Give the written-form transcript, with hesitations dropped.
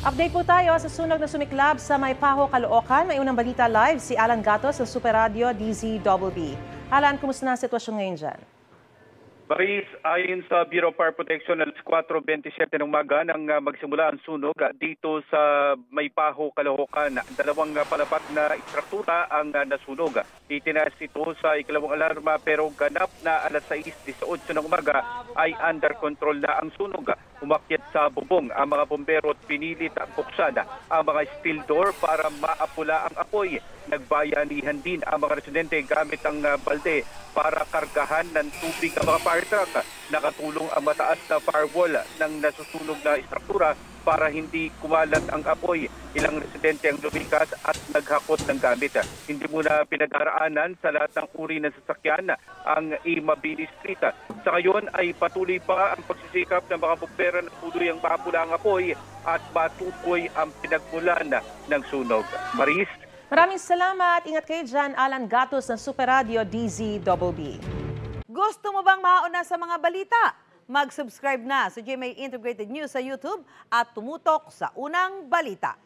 Update po tayo sa sunog na sumiklab sa Maypaho, Caloocan. May unang balita live si Alan Gatos sa Super Radio DZBB. Alan, kumusta na ang sitwasyon ngayon dyan? Maris, ayon sa Bureau of Fire Protection, alas 4:27 ng umaga nang magsimula ang sunog dito sa Maypaho, Caloocan. Dalawang palapag na istruktura ang nasunog. Itinaas ito sa ikalawang alarma pero ganap na alas 6:18 ng umaga ay under control na ang sunog. Umakyat sa bubong ang mga bombero at pinilit buksan ang mga steel door para maapula ang apoy. Nagbayanihan din ang mga residente gamit ang balde para kargahan ng tubig ang mga fire truck. Nakatulong ang mataas na firewall ng nasusunog na istruktura para hindi kumalat ang apoy. Ilang residente ang lumikas at naghakot ng gamit. Hindi muna pinag-araanan sa lahat ng uri ng sasakyan ang Mabini Street. Sa ngayon ay patuloy pa ang pagsisikap ng mga bumbero na tuloy ang maapula ang apoy at matukoy ang pinagmulan ng sunog. Maris? Maraming salamat. Ingat kayo dyan, Alan Gatos ng Super Radio DZBB. Gusto mo bang mauna sa mga balita? Mag-subscribe na sa GMA Integrated News sa YouTube at tumutok sa unang balita.